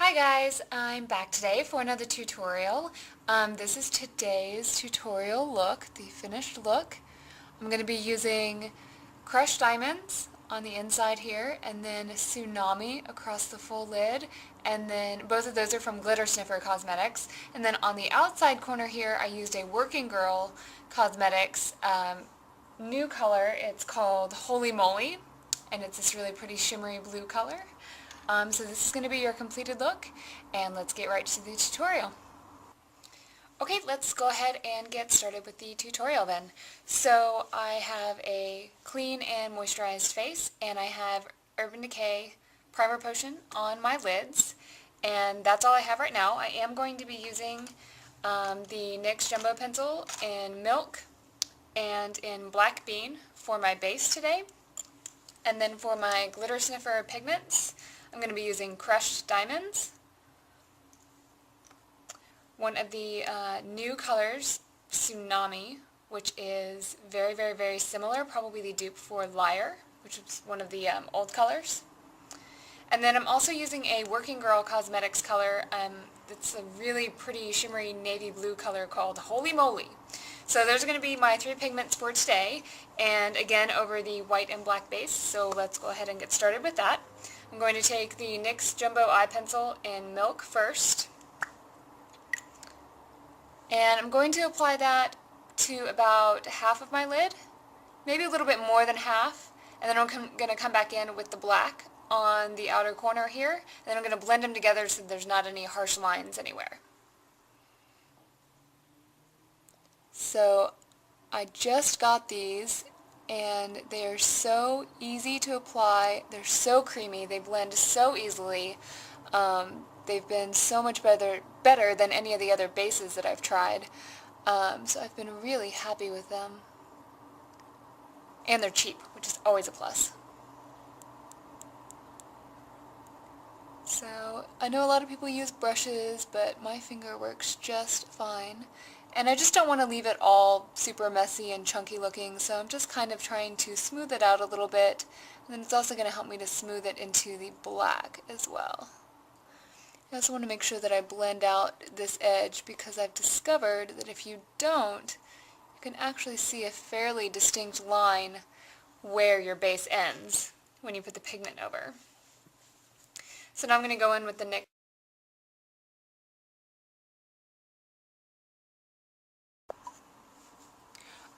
Hi guys, I'm back today for another tutorial. This is today's tutorial look, the finished look. I'm going to be using crushed diamonds on the inside here and then Tsunami across the full lid, and then both of those are from Glittersniffer Cosmetics. And then on the outside corner here I used a WorkingGirl Cosmetics new color. It's called Holy Moly, and it's this really pretty shimmery blue color. So this is going to be your completed look, and let's get right to the tutorial. Okay, let's go ahead and get started with the tutorial then. So I have a clean and moisturized face, and I have Urban Decay Primer Potion on my lids, and that's all I have right now. I am going to be using the NYX Jumbo Pencil in Milk and in Black Bean for my base today. And then for my Glitter Sniffer pigments, I'm going to be using crushed diamonds. One of the new colors, Tsunami, which is very similar, probably the dupe for Liar, which is one of the old colors. And then I'm also using a WorkingGirl Cosmetics color. It's a really pretty shimmery navy blue color called Holy Moly. So those are going to be my three pigments for today, and again over the white and black base, so let's go ahead and get started with that. I'm going to take the NYX Jumbo Eye Pencil in Milk first, and I'm going to apply that to about half of my lid, maybe a little bit more than half, and then I'm going to come back in with the black on the outer corner here, and then I'm going to blend them together so there's not any harsh lines anywhere. So I just got these, and they are so easy to apply. They're so creamy. They blend so easily. They've been so much better than any of the other bases that I've tried. So I've been really happy with them. And they're cheap, which is always a plus. So I know a lot of people use brushes, but my finger works just fine. And I just don't want to leave it all super messy and chunky looking, so I'm just kind of trying to smooth it out a little bit. And then it's also going to help me to smooth it into the black as well. I also want to make sure that I blend out this edge, because I've discovered that if you don't, you can actually see a fairly distinct line where your base ends when you put the pigment over. So now I'm going to go in with the NYX.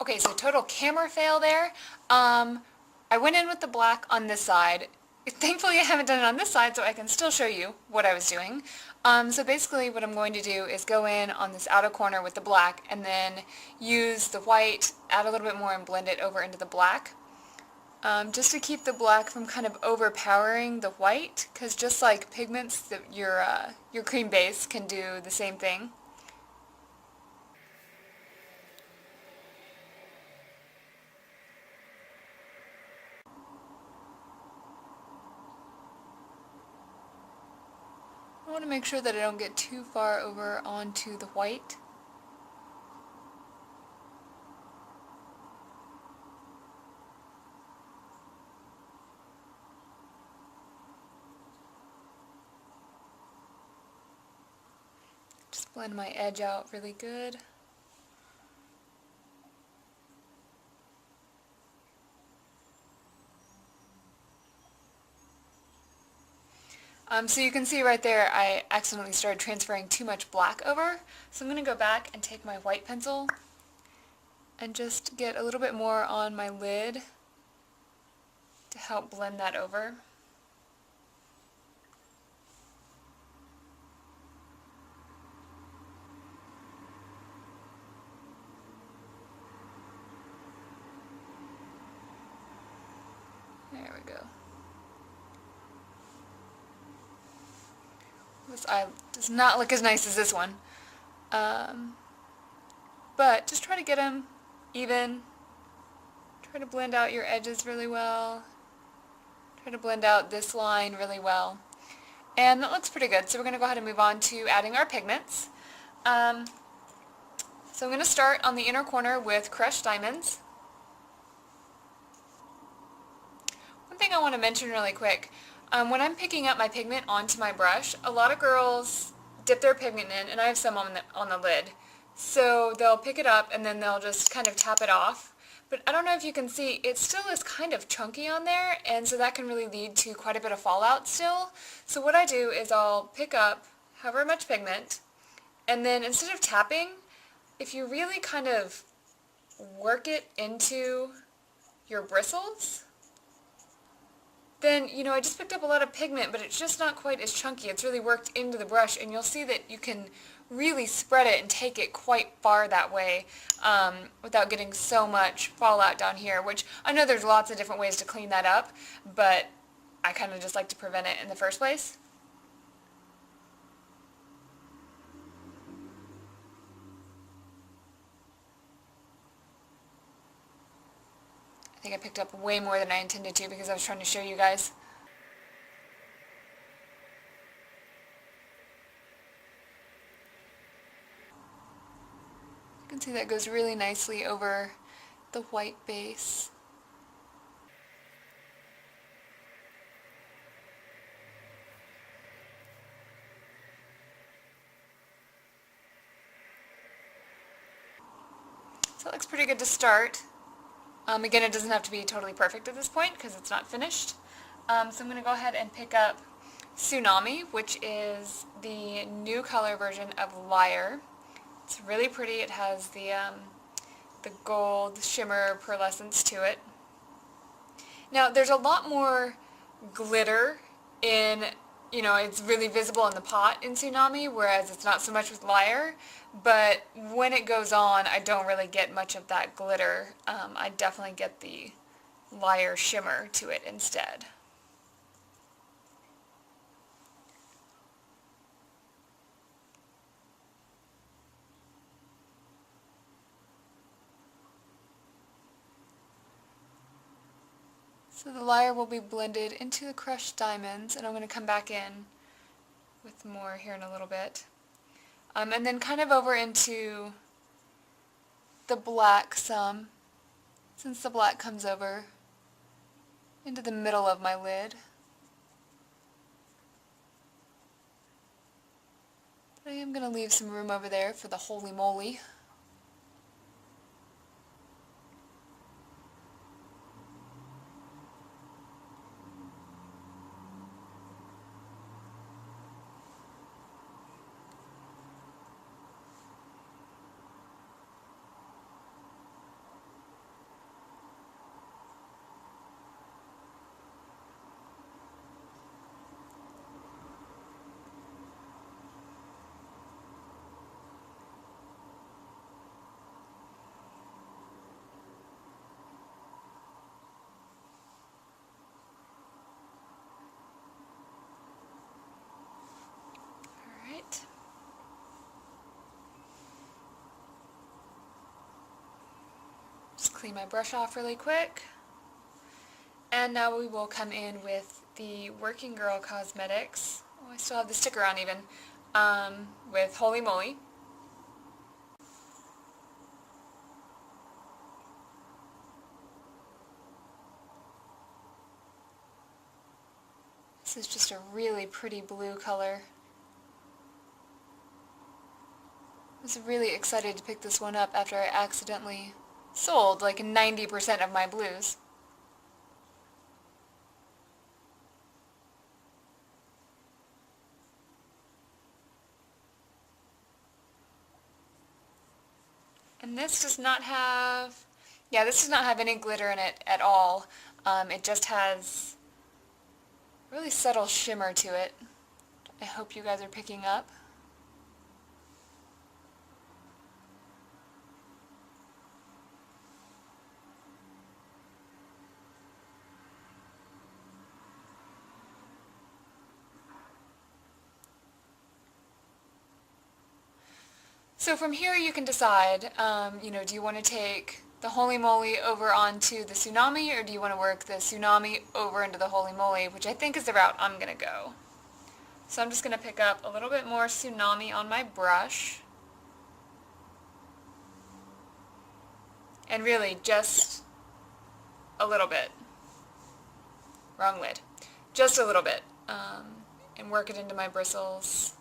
Okay, so total camera fail there. I went in with the black on this side. Thankfully I haven't done it on this side, so I can still show you what I was doing. So basically what I'm going to do is go in on this outer corner with the black, and then use the white, add a little bit more, and blend it over into the black. Just to keep the black from kind of overpowering the white, because just like pigments, your cream base can do the same thing. I want to make sure that I don't get too far over onto the white. Just blend my edge out really good. So you can see right there I accidentally started transferring too much black over, so I'm going to go back and take my white pencil and just get a little bit more on my lid to help blend that over. There we go. This eye does not look as nice as this one. But just try to get them even. Try to blend out your edges really well. Try to blend out this line really well. And that looks pretty good, so we're going to go ahead and move on to adding our pigments. So I'm going to start on the inner corner with crushed diamonds. One thing I want to mention really quick, When I'm picking up my pigment onto my brush, a lot of girls dip their pigment in, and I have some on the lid. So they'll pick it up and then they'll just kind of tap it off. But I don't know if you can see, it still is kind of chunky on there, and so that can really lead to quite a bit of fallout still. So what I do is I'll pick up however much pigment, and then instead of tapping, if you really kind of work it into your bristles, then, you know, I just picked up a lot of pigment, but it's just not quite as chunky. It's really worked into the brush, and you'll see that you can really spread it and take it quite far that way without getting so much fallout down here, which I know there's lots of different ways to clean that up, but I kind of just like to prevent it in the first place. I think I picked up way more than I intended to because I was trying to show you guys. You can see that goes really nicely over the white base. So it looks pretty good to start. Again, it doesn't have to be totally perfect at this point because it's not finished. So I'm going to go ahead and pick up Tsunami, which is the new color version of Liar. It's really pretty. It has the gold shimmer pearlescence to it. Now, there's a lot more glitter in, you know, it's really visible in the pot in Tsunami, whereas it's not so much with Liar. But when it goes on, I don't really get much of that glitter. I definitely get the Liar shimmer to it instead. So the Liar will be blended into the crushed diamonds, and I'm going to come back in with more here in a little bit. And then kind of over into the black some, since the black comes over into the middle of my lid. But I am going to leave some room over there for the holy moly. Just clean my brush off really quick. And now we will come in with the WorkingGirl Cosmetics. Oh, I still have the sticker on even. With Holy Moly. This is just a really pretty blue color. I was really excited to pick this one up after I accidentally sold like 90% of my blues. And this does not have, this does not have any glitter in it at all. It just has a really subtle shimmer to it. I hope you guys are picking up. So from here you can decide, do you want to take the Holy Moly over onto the Tsunami, or do you want to work the Tsunami over into the Holy Moly, which I think is the route I'm going to go. So I'm just going to pick up a little bit more Tsunami on my brush. And really just a little bit. Wrong lid. Just a little bit. and work it into my bristles.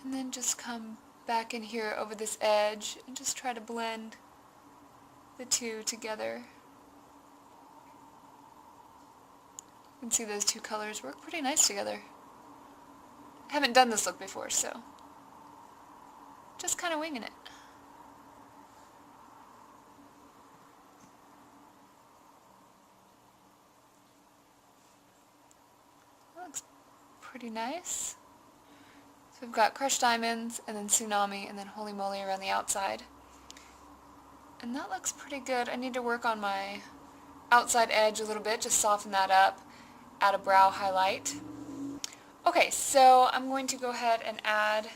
And then just come back in here over this edge and just try to blend the two together. You can see those two colors work pretty nice together. I haven't done this look before, so just kind of winging it. That looks pretty nice. So we've got crushed diamonds, and then Tsunami, and then Holy Moly around the outside. And that looks pretty good. I need to work on my outside edge a little bit, just soften that up, add a brow highlight. Okay, so I'm going to go ahead and add,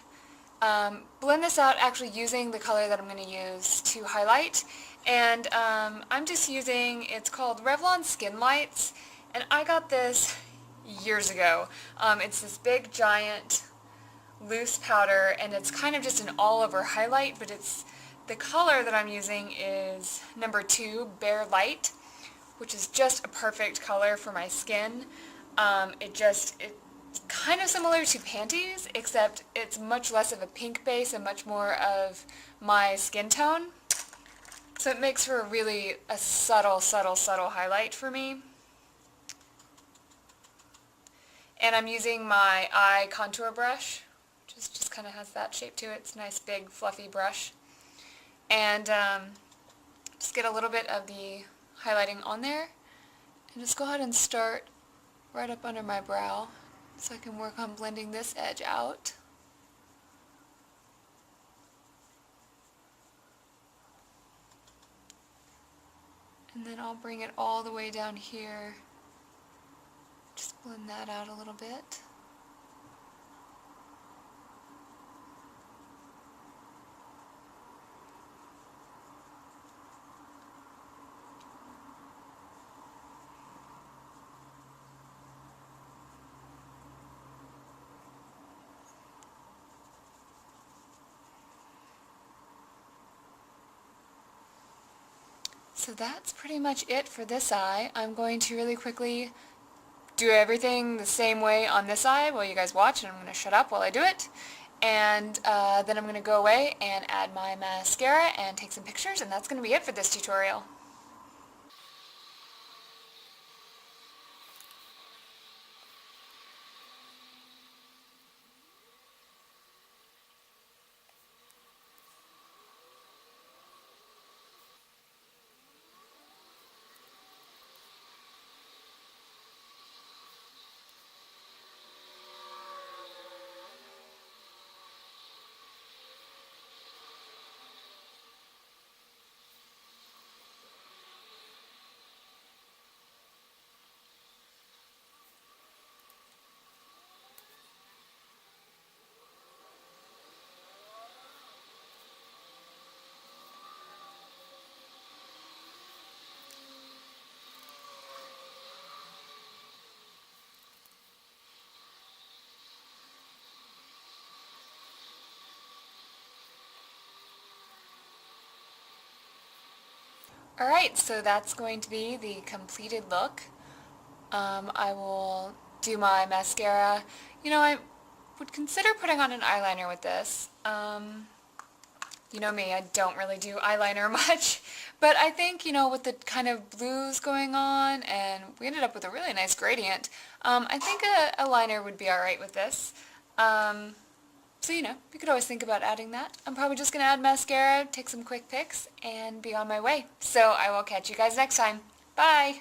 blend this out actually using the color that I'm going to use to highlight. And I'm just using, it's called Revlon SkinLights, and I got this years ago. It's this big giant loose powder, and it's kind of just an all-over highlight, but the color that I'm using is number 2, Bare Light, which is just a perfect color for my skin. It's kind of similar to Panties, except it's much less of a pink base and much more of my skin tone. So it makes for a subtle highlight for me. And I'm using my eye contour brush, which just kind of has that shape to it. It's a nice big fluffy brush. And just get a little bit of the highlighting on there, and just go ahead and start right up under my brow so I can work on blending this edge out. And then I'll bring it all the way down here, just blend that out a little bit. So that's pretty much it for this eye. I'm going to really quickly do everything the same way on this eye while you guys watch, and I'm going to shut up while I do it. And then I'm going to go away and add my mascara and take some pictures, and that's going to be it for this tutorial. Alright, so that's going to be the completed look. I will do my mascara. You know, I would consider putting on an eyeliner with this. You know me, I don't really do eyeliner much, but I think, you know, with the kind of blues going on, and we ended up with a really nice gradient, I think a liner would be alright with this. So, you know, you could always think about adding that. I'm probably just going to add mascara, take some quick pics, and be on my way. So I will catch you guys next time. Bye!